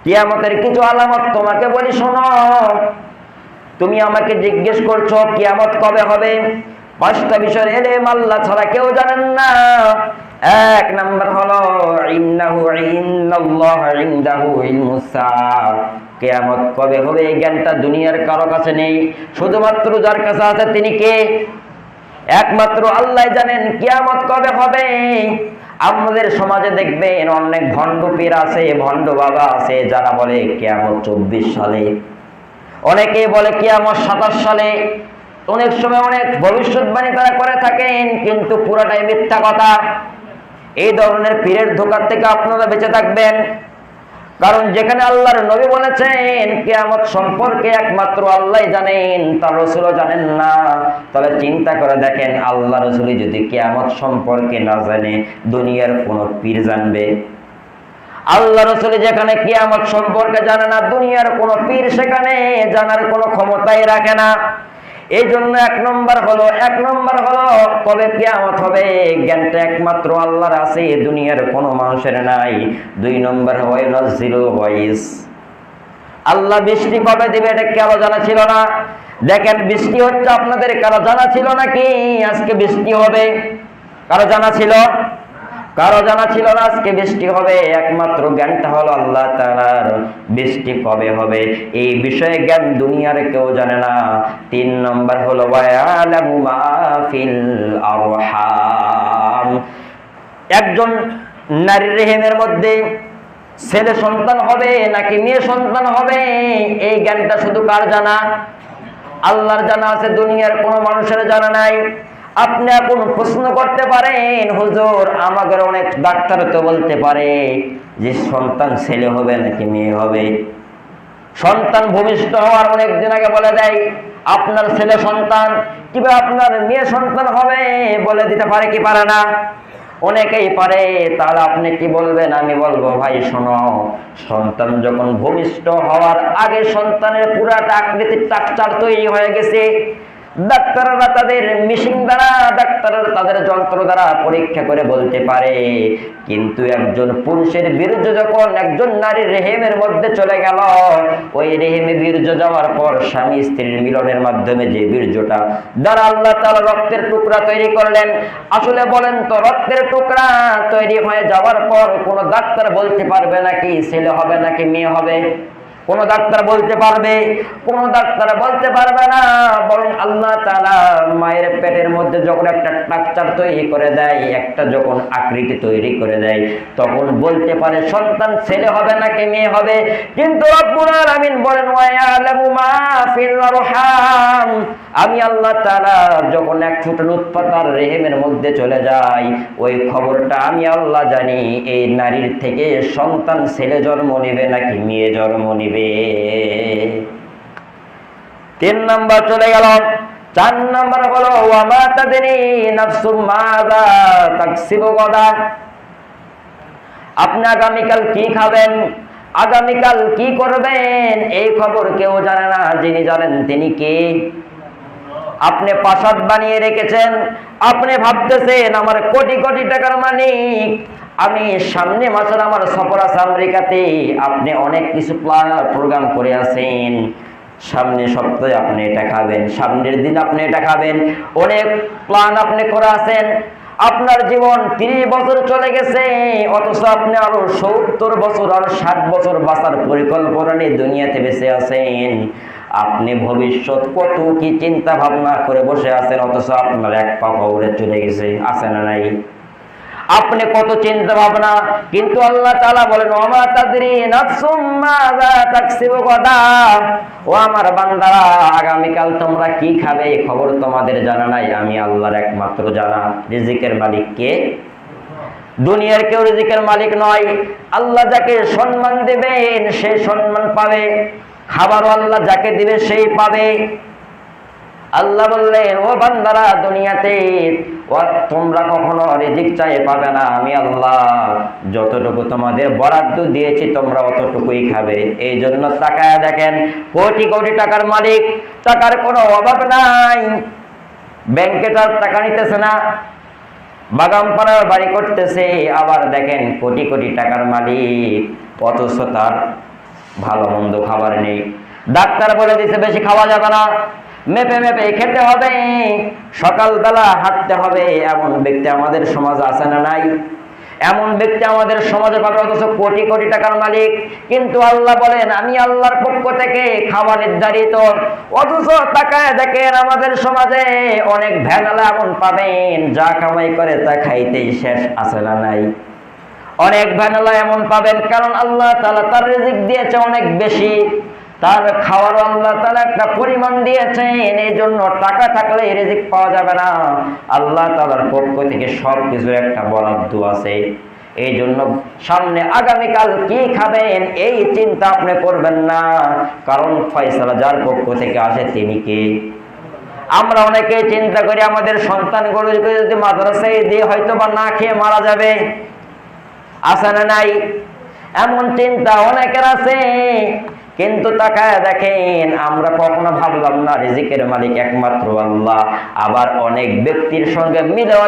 কিয়ামতের কিছু আলামত তোমাকে বলি শোনো। তুমি আমাকে জিজ্ঞেস করছো কিয়ামত কবে হবে, 5টা বিষয়ের ইলম আল্লাহ ছাড়া কেউ জানেন না। 1 নাম্বার হলো ইন্নাল্লাহা ইনদাহু ইলমুস সাআ, কিয়ামত কবে হবে এই জ্ঞানটা দুনিয়ার কারো কাছে নেই, শুধুমাত্র যার কাছে আছে তিনি কে? একমাত্র আল্লাহ জানেন কিয়ামত কবে হবে। আমাদের সমাজে দেখবেন অনেক ভণ্ড পীর আছে, ভণ্ড বাবা আছে যারা বলে কিয়ামত 24 সালে, অনেকে বলে কিয়ামত 27 সালে। অনেক সময় অনেক ভবিষ্যৎবাণী তারা করে থাকেন, কিন্তু পুরোটাই মিথ্যা কথা। এই ধরনের পীরের ধোঁকার থেকে আপনারা বেঁচে থাকবেন, কারণ যেখানে আল্লাহর নবী বলেছেন কিয়ামত সম্পর্কে একমাত্র আল্লাহ জানেন, তার রাসূলও জানেন না, তাহলে চিন্তা করে দেখেন আল্লাহ রাসূলই যদি কিয়ামত সম্পর্কে না জানে, দুনিয়ার কোন পীর জানবে? আল্লাহ রাসূল যেখানে কিয়ামত সম্পর্কে জানে না, দুনিয়ার কোন পীর সেখানে জানার কোনো ক্ষমতাই রাখে না। এই জন্য 1 নম্বর হলো কবে কিয়ামত হবে জ্ঞানটা একমাত্র আল্লাহর আছে, দুনিয়ার কোনো মানুষের নাই। 2 নম্বর হয় নাযিলুল গায়স, আল্লাহ বৃষ্টি কবে দিবে এটা কারো জানা ছিল না। দেখেন বৃষ্টি হচ্ছে আপনাদের কারো জানা ছিল নাকি আজকে বৃষ্টি হবে? কারো জানা ছিল? কারো জানা ছিল না আজকে বৃষ্টি হবে। একমাত্র জ্ঞানটা হলো আল্লাহ তাআলার, বৃষ্টি কবে হবে এই বিষয়ে জ্ঞান দুনিয়ার কেউ জানে না। 3 নম্বর হলো ওয়ায়ালামু মা ফিল আরহাম, একজন নারীর রেহেমের মধ্যে ছেলে সন্তান হবে নাকি মেয়ে সন্তান হবে এই জ্ঞানটা শুধু কার জানা? আল্লাহর জানা আছে, দুনিয়ার কোনো মানুষের জানা নাই। আপনি এখন প্রশ্ন করতে পারেন হুজুর আমাদের অনেক ডাক্তার তো বলতে পারে যে সন্তান ছেলে হবে নাকি মেয়ে হবে। সন্তান ভূমিষ্ঠ হওয়ার অনেক দিন আগে বলে দেয় আপনার ছেলে সন্তান কিংবা আপনার মেয়ে সন্তান হবে, বলে দিতে পারে কি পারে না? অনেকেই পারে। তাহলে আপনি কি বলবেন? আমি বলবো ভাই শোনো, সন্তান যখন ভূমিষ্ঠ হওয়ার আগে সন্তানের পুরাটা আকৃতির স্ট্রাকচার তৈরি হয়ে গেছে, ডাক্তাররা তাদের মেশিন দ্বারা, ডাক্তাররা তাদের যন্ত্র দ্বারা পরীক্ষা করে বলতে পারে। কিন্তু একজন পুরুষের বীর্য যখন একজন নারীর রেহেমের মধ্যে চলে গেল, ওই রেহেমে বীর্য যাওয়ার পর স্বামী স্ত্রীর মিলনের মাধ্যমে যে বীর্যটা দ্বারা আল্লাহ তাআলা রক্তের টুকরা তৈরি করলেন, আসলে বলেন তো রক্তের টুকরা তৈরি হয়ে যাওয়ার পর কোন ডাক্তার বলতে পারবে নাকি ছেলে হবে নাকি মেয়ে হবে? কোন ডাক্তার বলতে পারবে? কোন ডাক্তার বলতে পারবে না। বরং আল্লাহ তাআলা মায়ের পেটের মধ্যে যখন একটা স্ট্রাকচার তৈরি করে দেয়, একটা যখন আকৃতি তৈরি করে দেয়, তখন বলতে পারে সন্তান ছেলে হবে নাকি মেয়ে হবে। কিন্তু রব্বুল আলামিন বলেন ওয়ায়ালামু মা ফিল আরহাম, আমি আল্লাহ তাআলা যখন এক ফুট নুতফা তার রেহেমের মধ্যে চলে যায়, ওই খবরটা আমি আল্লাহ জানি এই নারীর থেকে সন্তান ছেলে জন্ম নেবে নাকি মেয়ে জন্ম নেবে। 3 নম্বর চলে গেল। 4 নম্বর হলো ওয়া মা তাদরি নাফসুম মাযা তাকসিবু গাদা, আপনি আগামীকাল কি খাবেন, আগামীকাল কি করবেন এই খবর কেউ জানে না। যিনি জানেন তিনি কে? আপনি প্রাসাদ বানিয়ে রেখেছেন, আপনি ভাবতেছেন আমার কোটি কোটি টাকার মালিক, আমি সামনে মাসে আমার সফর আছে আমেরিকাতে, আপনি অনেক কিছু প্রোগ্রাম করে আছেন, সামনে সপ্তাহে আপনি এটা খাবেন, সামনের দিন আপনি এটা খাবেন, অনেক প্ল্যান আপনি করে আছেন। আপনার জীবন 30 বছর চলে গেছে, অথচ আপনি আরো 70 বছর আর 60 বছর বাঁচার পরিকল্পনা নিয়ে দুনিয়াতে বেঁচে আছেন। আপনি ভবিষ্যৎ কত কি চিন্তা ভাবনা করে বসে আছেন, অথচ আপনার এক পা কবরে চলে গেছে, আছে না নাই? আপনি কত চিন্তা ভাবনা, কিন্তু আল্লাহ তাআলা বলেন ওমা তাদরি নাফসুম মাযা তাকসিবু গাদা, ও আমার বান্দারা আগামীকাল তোমরা কি খাবে এই খবর তোমাদের জানা নাই, আমি আল্লাহর একমাত্র জানা। রিজিকের মালিক কে? দুনিয়ার কেউ রিজিকের মালিক নয়। আল্লাহ যাকে সম্মান দেবেন সে সম্মান পাবে, খাবারও আল্লাহ যাকে দিবে সেই পাবে। আল্লাহ বললেন ও বান্দারা দুনিয়াতে তোমরা কখনো রিজিক চাই পাবে না, আমি আল্লাহ যতটুকু তোমাদের বরাদ্দ দিয়েছি তোমরা অতটুকুই খাবে। এই জন্য তাকায় দেখেন কোটি কোটি টাকার মালিক, টাকার কোনো অভাব নাই, ব্যাংকে তার টাকা নিতেছে না, বাগানপাড়ার বাড়ি করতেছে, আবার দেখেন কোটি কোটি টাকার মালিক, অথচ তার ভালো মন্দ খাবার নেই, ডাক্তার বলে দিছে বেশি খাওয়া যাবে না, মেপে মেপে খেতে হবে, সকালবেলা হাঁটতে হবে। এমন ব্যক্তি আমাদের সমাজে আছে না নাই? এমন ব্যক্তি আমাদের সমাজে পাবে, অথচ কোটি কোটি টাকার মালিক। কিন্তু আল্লাহ বলেন আমি আল্লাহর পক্ষ থেকে খাওয়া নির্ধারিত। অথচ তাকায় দেখেন আমাদের সমাজে অনেক ভ্যানালা এমন পাবেন যা কামাই করে তা খাইতেই শেষ, আছে না নাই? অনেক ভ্যানালা এমন পাবেন, কারণ আল্লাহ তাআলা তার রিজিক দিয়েছে অনেক বেশি, তার খাওয়ার আল্লাহ তাআলা একটা পরিমাণ দিয়েছেন। এই জন্য টাকা থাকলে রিজিক পাওয়া যাবে না, আল্লাহ তাআলার পক্ষ থেকে সবকিছুর একটা বরাদ্দ আছে। এই জন্য সামনে আগামীকাল কি খাবেন এই চিন্তা আপনি করবেন না, কারণ ফয়সালা যার পক্ষ থেকে আসে তিনি কে? আমরা অনেকে চিন্তা করি আমাদের সন্তানগুলোকে যদি মাদ্রাসায় দিয়ে হয়তো বা না খেয়ে মারা যাবে, আছে না নাই? এমন চিন্তা অনেকের আছে। কিন্তু তাকায় দেখেন আমরা কখনো ভাবলাম না রিজিকের মালিক একমাত্র আল্লাহ। আবার অনেক ব্যক্তির সঙ্গে মিলেও